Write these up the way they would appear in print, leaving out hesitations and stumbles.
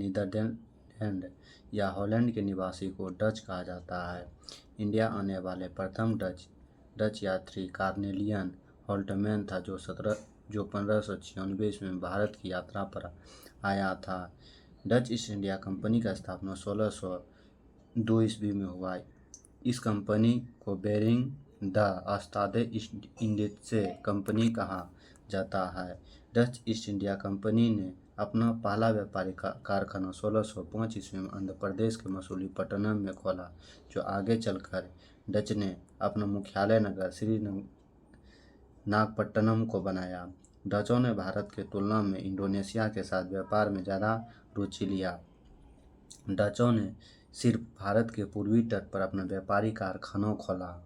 Netherlands या Holland के निवासी को डच कहा जाता है। इंडिया आने वाले प्रथम डच यात्री कार्नेलियन हॉल्टमैन था, जो 1596 ईस्वी में भारत की यात्रा पर आया था। डच ईस्ट इंडिया कंपनी का स्थापना 1602 ईस्वी में हुआ। इस कंपनी को बेरिंग द अस्तादे इंडिसे कंपनी कहा जाता है। डच ईस्ट इंडिया कंपनी ने अपना पहला व्यापारिक कारखाना 1605 ईस्वी में आंध्र प्रदेश के मसूलीपट्टनम में खोला, जो आगे चलकर डच ने अपना मुख्यालय नगर श्री नागपट्टनम को बनाया। डचों ने भारत के तुलना में इंडोनेशिया के साथ व्यापार में ज़्यादा रुचि लिया। डचों ने सिर्फ भारत के पूर्वी तट पर अपना व्यापारिक कारखाना खोला।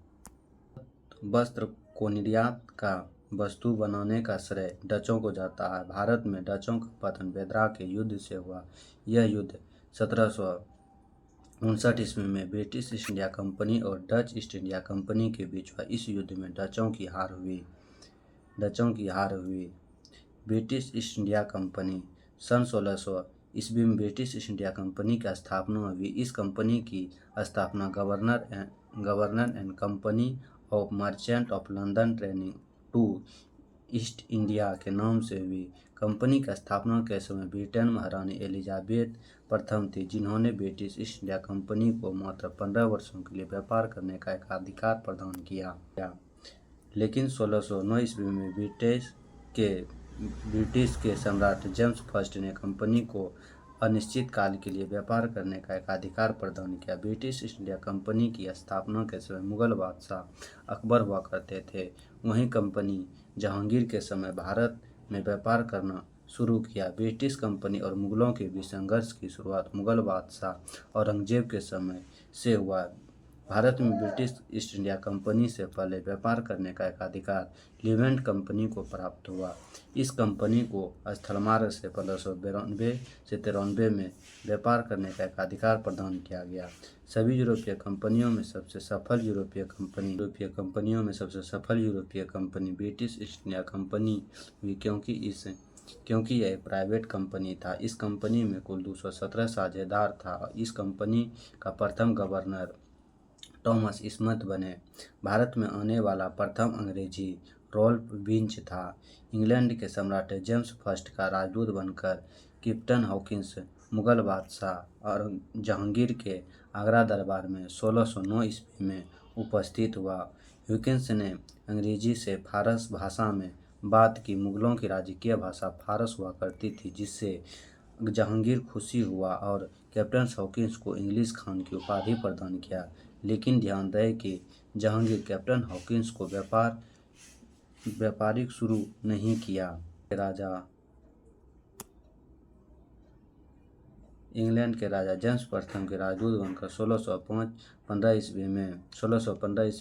वस्त्र को निर्यात का वस्तु बनाने का श्रेय डचों को जाता है। भारत में डचों का पतन बेदरा के युद्ध से हुआ। यह युद्ध 1759 ईस्वी में ब्रिटिश ईस्ट इंडिया कंपनी और डच ईस्ट इंडिया कंपनी के बीच हुआ। इस युद्ध में डचों की हार हुई। ब्रिटिश ईस्ट इंडिया कंपनी सन 1600 ईस्वी में ब्रिटिश ईस्ट इंडिया कंपनी की स्थापना हुई। इस कंपनी की स्थापना governor and company of merchant of London training to East India के नाम से हुई। कंपनी की स्थापना के समय ब्रिटेन महारानी एलिजाबेथ प्रथम थी, जिन्होंने ब्रिटिश ईस्ट इंडिया कंपनी को मात्र 15 वर्षों के लिए व्यापार करने का एक अधिकार प्रदान किया। लेकिन 1609 ईस्वी में ब्रिटिश के सम्राट जेम्स फर्स्ट ने कंपनी को अनिश्चित काल के लिए व्यापार करने का एक अधिकार प्रदान किया। ब्रिटिश ईस्ट इंडिया कंपनी की स्थापना के समय मुगल बादशाह अकबर हुआ करते थे। वहीं कंपनी जहांगीर के समय भारत में व्यापार करना शुरू किया। ब्रिटिश कंपनी और मुगलों के बीच संघर्ष की शुरुआत मुगल बादशाह औरंगजेब के समय से हुआ। भारत में ब्रिटिश ईस्ट इंडिया कंपनी से पहले व्यापार करने का एक अधिकार लिवेंट कंपनी को प्राप्त हुआ। इस कंपनी को स्थलमार्ग से 1592 से 93 में व्यापार करने का एक अधिकार प्रदान किया गया। सभी यूरोपीय कंपनियों में सबसे सफल यूरोपीय company British east India company हुई, क्योंकि यह एक प्राइवेट कंपनी था। इस कंपनी में कुल 217 साझेदार था। इस कंपनी का प्रथम गवर्नर थॉमस स्मिथ बने। भारत में आने वाला प्रथम अंग्रेजी रॉल्फ विंच था। इंग्लैंड के सम्राट जेम्स फर्स्ट का राजदूत बनकर कैप्टन हॉकिंस मुगल बादशाह और जहांगीर के आगरा दरबार में 1609 ईस्वी में उपस्थित हुआ। हॉकिंस ने अंग्रेजी से फारस भाषा में बात की। मुगलों की राजकीय भाषा फारस हुआ करती थी, जिससे जहांगीर खुशी हुआ और कैप्टन हॉकिंस को इंग्लिश खान की उपाधि प्रदान किया। लेकिन ध्यान दें कि जहांगीर कैप्टन हॉकिंस को व्यापारिक शुरू नहीं किया। इंग्लैंड के राजा जेम्स प्रथम के राजदूत बनकर 1615 ईस्वी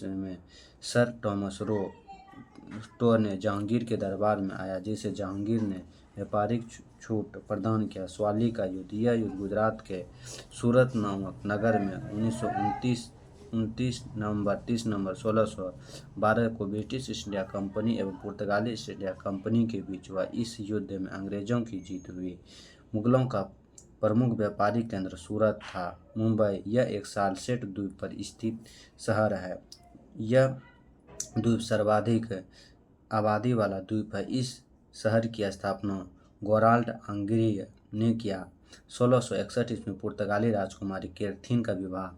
में सर थॉमस रो ने जहांगीर के दरबार में आया, जिसे जहांगीर ने व्यापारिक छूट प्रदान किया। स्वाली का युद्ध। यह युद्ध गुजरात के सूरत नामक नगर में 29 नवंबर 30 नवंबर 1612 को ब्रिटिश ईस्ट इंडिया कंपनी एवं पुर्तगाली ईस्ट इंडिया कंपनी के बीच हुआ। इस युद्ध में अंग्रेजों की जीत हुई। मुगलों का प्रमुख व्यापारिक केंद्र सूरत था। मुंबई यह एक सालसेट द्वीप पर स्थित शहर है। यह द्वीप सर्वाधिक आबादी वाला द्वीप है। इस शहर की स्थापना गोराल्ड आंग्रिय ने किया। 1661 ईस्वी में पुर्तगाली राजकुमारी कैथरीन का विवाह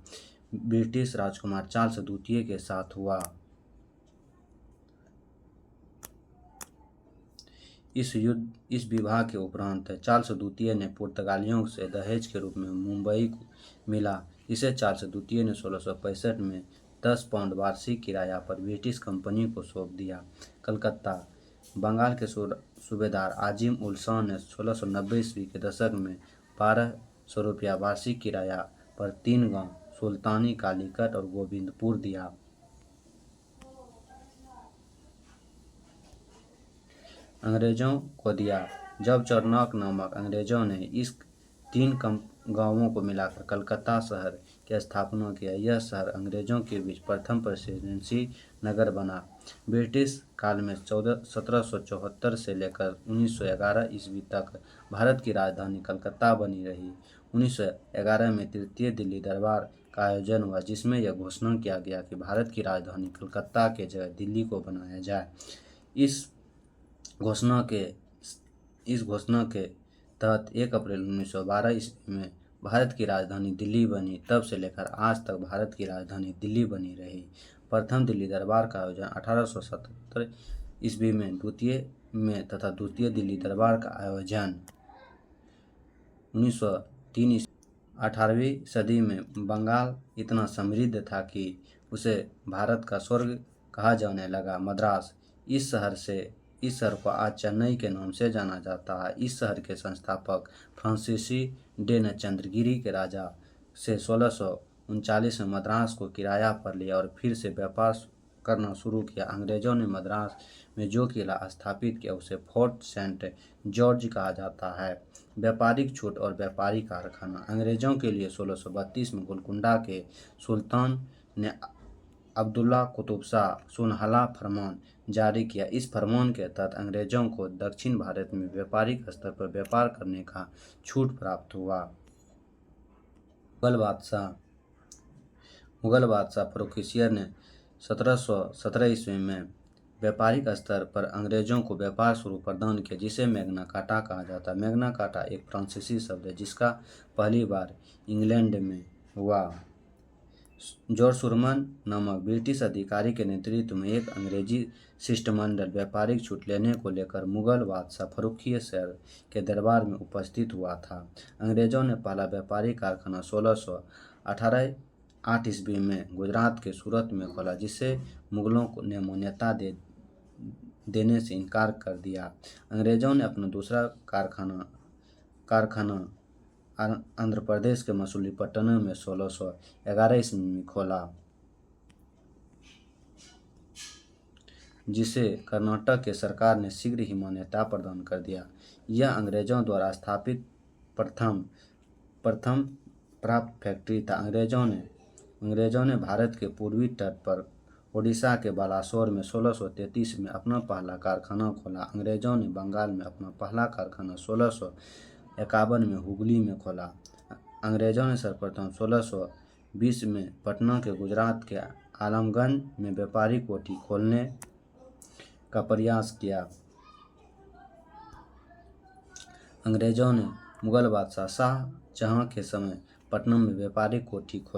ब्रिटिश राजकुमार चार्ल्स द्वितीय के साथ हुआ। इस विवाह के उपरांत चार्ल्स द्वितीय ने पुर्तगालियों से दहेज के रूप में मुंबई मिला। इसे चार्ल्स द्वितीय ने 1665 में 10 पाउंड वार्षिक किराया पर ब्रिटिश कंपनी को सौंप दिया। कलकत्ता। बंगाल के सूबेदार आजिम उल शाह ने 1690 ईस्वी के दशक में 1200 रुपया वार्षिक किराया पर 3 गांव सुल्तानी, कालीकट और गोविंदपुर दिया। अंग्रेजों को दिया। जब चार्नोक नामक अंग्रेजों ने इस 3 गांवों को मिलाकर कलकत्ता शहर की स्थापना किया। यह शहर अंग्रेजों के बीच प्रथम प्रेसिडेंसी नगर बना। ब्रिटिश काल में 1774 से लेकर 1911 ईस्वी तक भारत की राजधानी कलकत्ता बनी रही। 1911 में तृतीय दिल्ली दरबार का आयोजन हुआ, जिसमें यह घोषणा किया गया कि भारत की राजधानी कलकत्ता के जगह दिल्ली को बनाया जाए। इस घोषणा के तहत 1 अप्रैल 1912 ईस्वी में भारत की राजधानी दिल्ली बनी। तब से लेकर आज तक भारत की राजधानी दिल्ली बनी रही। प्रथम दिल्ली दरबार का आयोजन 1877 ईस्वी में तथा द्वितीय दिल्ली दरबार का आयोजन 1903 ईस्वी। 18वीं सदी में बंगाल इतना समृद्ध था कि उसे भारत का स्वर्ग कहा जाने लगा। मद्रास, इस शहर को आज चेन्नई के नाम से जाना जाता है। इस शहर के संस्थापक फ्रांसीसी डे ने चंद्रगिरी के राजा से 1639 में मद्रास को किराया पर लिया और फिर से व्यापार करना शुरू किया। अंग्रेजों ने मद्रास में जो किला स्थापित किया उसे फोर्ट सेंट जॉर्ज कहा जाता है। व्यापारिक छूट और व्यापारी कारखाना। अंग्रेजों के लिए 1632 में गोलकुंडा के सुल्तान ने अब्दुल्ला कुतुब शाह सुनहला फरमान जारी किया। इस फरमान के तहत अंग्रेजों को दक्षिण भारत में व्यापारिक स्तर पर व्यापार करने का छूट प्राप्त हुआ। मुगल बादशाह फ़र्रुखसियर ने 1717 ईस्वी में व्यापारिक स्तर पर अंग्रेजों को व्यापार शुरू प्रदान किया, जिसे मैग्ना कार्टा कहा जाता है। मैग्ना कार्टा एक फ्रांसीसी शब्द है जिसका पहली बार इंग्लैंड में हुआ। जॉर्ज नामक ब्रिटिश अधिकारी के नेतृत्व में एक अंग्रेजी शिष्टमंडल व्यापारिक छूट लेने को लेकर मुगल बादशाह फ़र्रुखसियर के दरबार में उपस्थित हुआ था। अंग्रेजों ने पहला व्यापारिक कारखाना 1608 ईस्वी में गुजरात के सूरत में खोला, जिसे मुगलों ने मान्यता देने से इनकार कर दिया। अंग्रेजों ने अपना दूसरा कारखाना आंध्र प्रदेश के मछलीपट्टनम में 1611 ईस्वी में खोला, जिसे कर्नाटक के सरकार ने शीघ्र ही मान्यता प्रदान कर दिया। यह अंग्रेजों द्वारा स्थापित प्रथम प्राप्त फैक्ट्री था। अंग्रेजों ने भारत के पूर्वी तट पर ओडिशा के बालासोर में 1633 में अपना पहला कारखाना खोला। अंग्रेजों ने बंगाल में अपना पहला कारखाना 1651 में हुगली में खोला। अंग्रेजों ने सर्वप्रथम 1620 में पटना के गुजरात के आलमगंज में व्यापारिक कोठी खोलने का प्रयास किया। अंग्रेजों ने मुगल बादशाह शाहजहां के समय पटना में व्यापारिक कोठी खोली।